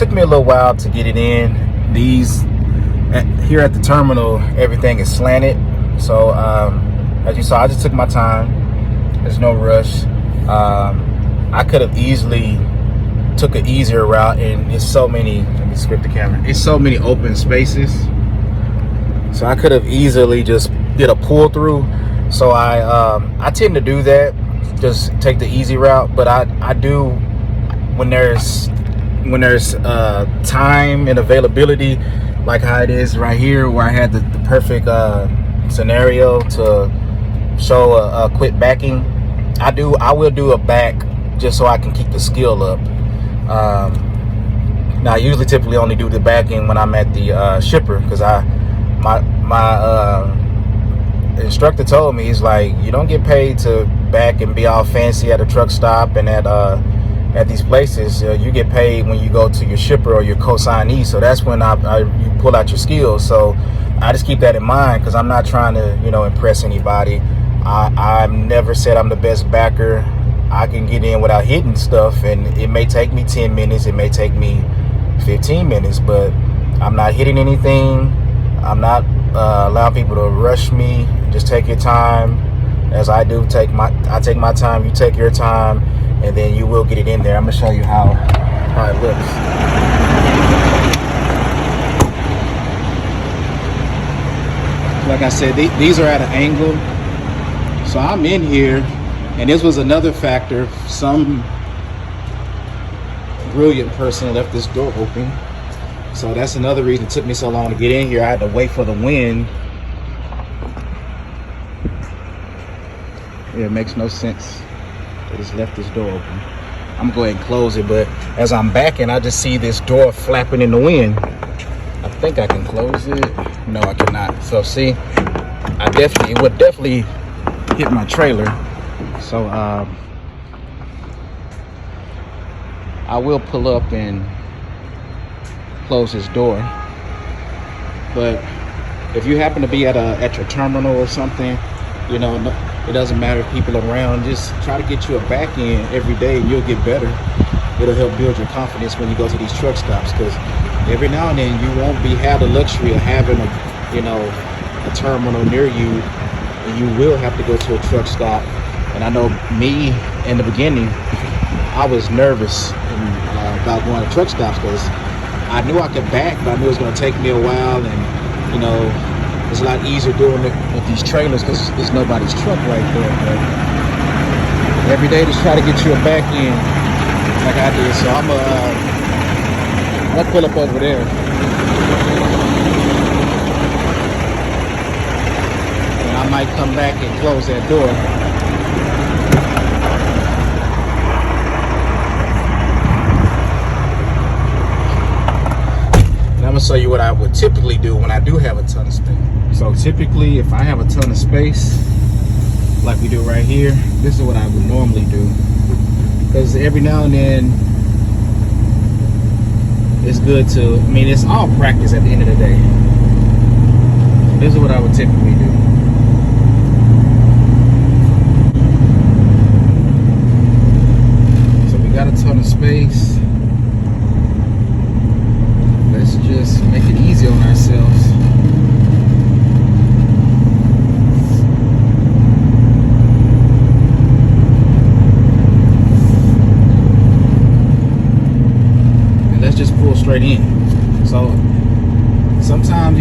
took me a little while to get it in. Here at the terminal, everything is slanted. So as you saw, I just took my time. There's no rush. I could have easily took an easier route, and it's so many, let me script the camera. It's so many open spaces. So I could have easily just did a pull through. So I tend to do that, just take the easy route. But I do when there's time and availability, like how it is right here, where I had the perfect scenario to show a quick backing. I will do a back just so I can keep the skill up. Now I usually typically only do the backing when I'm at the shipper, because my instructor told me, he's like, you don't get paid to back and be all fancy at a truck stop and at these places. You get paid when you go to your shipper or your consignee. So that's when you pull out your skills. So I just keep that in mind, because I'm not trying to impress anybody. I've never said I'm the best backer. I can get in without hitting stuff, and it may take me 10 minutes, it may take me 15 minutes, but I'm not hitting anything. I'm not allowing people to rush me. Just take your time, as I do. I take my time, you take your time, and then you will get it in there. I'm gonna show you how it looks. Like I said, these are at an angle. So I'm in here, and this was another factor. Some brilliant person left this door open. So that's another reason it took me so long to get in here. I had to wait for the wind. Yeah, it makes no sense. They just left this door open. I'm gonna go ahead and close it, but as I'm backing, I just see this door flapping in the wind. I think I can close it. No, I cannot. So see, it would definitely hit my trailer. So I will pull up and close this door. But if you happen to be at your terminal or something, it doesn't matter if people are around. Just try to get you a back end every day, and you'll get better. It'll help build your confidence when you go to these truck stops, because every now and then you won't have the luxury of having a terminal near you, and you will have to go to a truck stop. And I know me, in the beginning, I was nervous about going to truck stops, because I knew I could back, but I knew it was going to take me a while, and it's a lot easier doing it with these trailers because there's nobody's truck right there. But every day, just try to get you a back end like I did. So I'll pull up over there. And I might come back and close that door. I'm gonna show you what I would typically do when I do have a ton of space. So typically, if I have a ton of space, like we do right here, this is what I would normally do. Because every now and then, it's good to, it's all practice at the end of the day. This is what I would typically do. So we got a ton of space. Let's just make it easy on ourselves. And let's just pull straight in. So sometimes,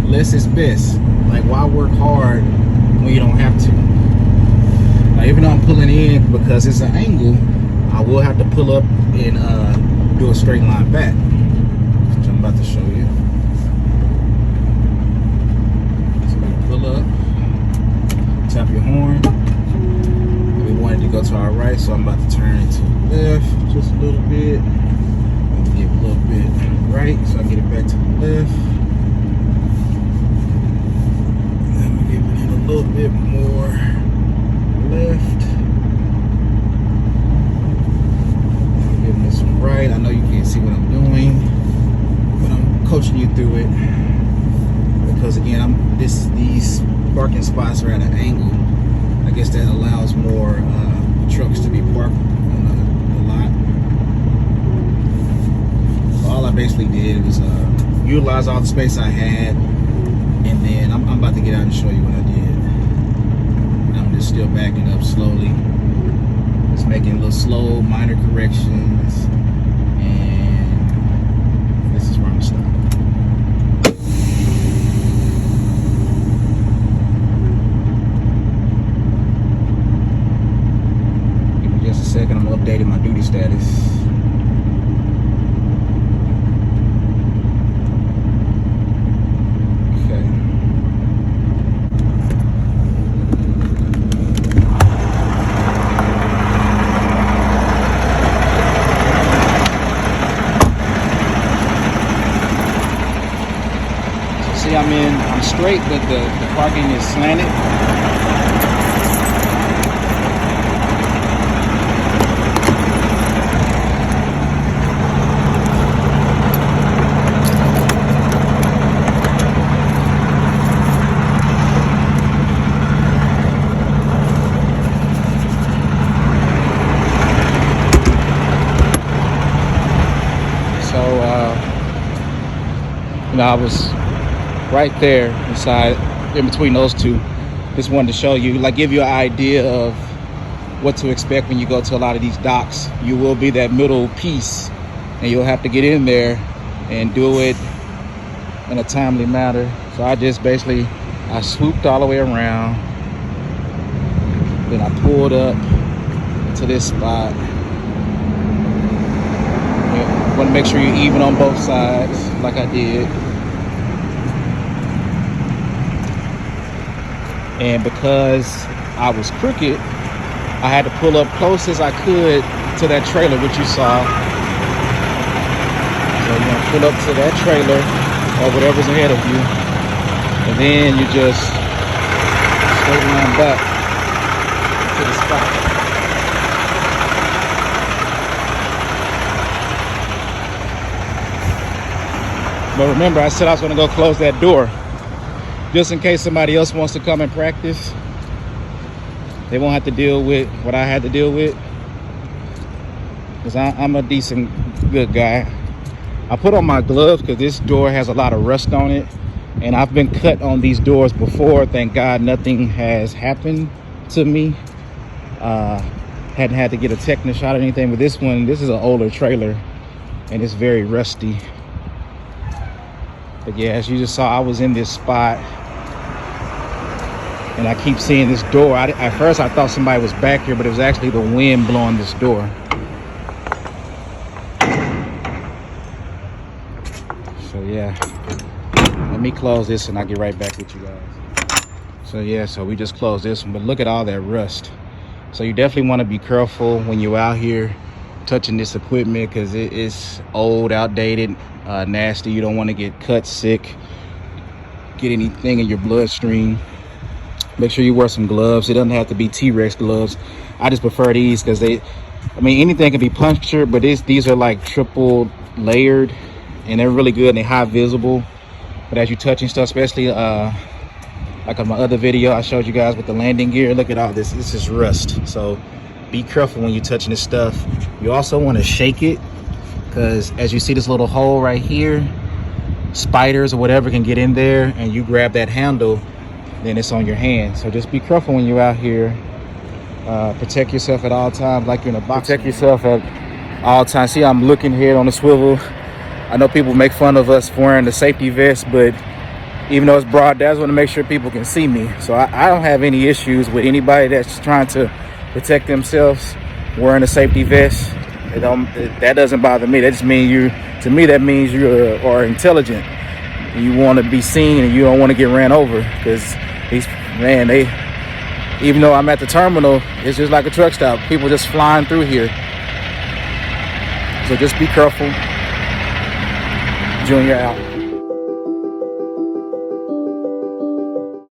less is best. Like, why work hard when you don't have to? Like, even though I'm pulling in because it's an angle, I will have to pull up and do a straight line back. I'm about to show you. So we pull up, tap your horn. We wanted to go to our right, so I'm about to turn to the left just a little bit. Give a little bit right, so I get it back to the left. And then we give it a little bit more left. I'm giving this one right. I know you can't see what I'm doing, coaching you through it, because again, these parking spots are at an angle. I guess that allows more trucks to be parked on the lot. I basically did was utilize all the space I had, and then I'm about to get out and show you what I did. I'm just still backing up slowly, just making little slow minor corrections, and this is where I'm stopping. Give me just a second, I'm updating my duty status. See, I'm straight, but the parking is slanted. So, I was right there inside, in between those two. Just wanted to show you, like, give you an idea of what to expect when you go to a lot of these docks. You will be that middle piece, and you'll have to get in there and do it in a timely manner. So I just basically, I swooped all the way around, then I pulled up to this spot. You want to make sure you're even on both sides, like I did. And because I was crooked, I had to pull up close as I could to that trailer, which you saw. So you're gonna pull up to that trailer or whatever's ahead of you, and then you just straight line back to the spot. But remember, I said I was gonna go close that door, just in case somebody else wants to come and practice. They won't have to deal with what I had to deal with, because I'm a decent, good guy. I put on my gloves because this door has a lot of rust on it, and I've been cut on these doors before. Thank God nothing has happened to me. Hadn't had to get a tetanus shot or anything, but this one, this is an older trailer and it's very rusty. But yeah, as you just saw, I was in this spot and I keep seeing this door. At first I thought somebody was back here, but it was actually the wind blowing this door. So yeah, let me close this and I'll get right back with you guys. So yeah, so we just closed this one, but look at all that rust. So you definitely want to be careful when you're out here touching this equipment, because it is old, outdated, nasty. You don't want to get cut, sick, get anything in your bloodstream. Make sure you wear some gloves. It doesn't have to be T-Rex gloves. I just prefer these because anything can be punctured, but these are like triple layered and they're really good and they're high visible. But as you're touching stuff, especially like on my other video I showed you guys with the landing gear, look at all this. This is rust. So be careful when you're touching this stuff. You also want to shake it, because as you see this little hole right here, spiders or whatever can get in there, and you grab that handle, then it's on your hand. So just be careful when you're out here. Protect yourself at all times, like you're in a box. Protect yourself at all times. See, I'm looking here on the swivel. I know people make fun of us for wearing the safety vest, but even though it's broad, I just want to make sure people can see me. So I don't have any issues with anybody that's trying to protect themselves wearing a safety vest. That doesn't bother me. That just means to me that means you are intelligent. You want to be seen and you don't want to get ran over, because even though I'm at the terminal, it's just like a truck stop. People just flying through here. So just be careful. Junior out.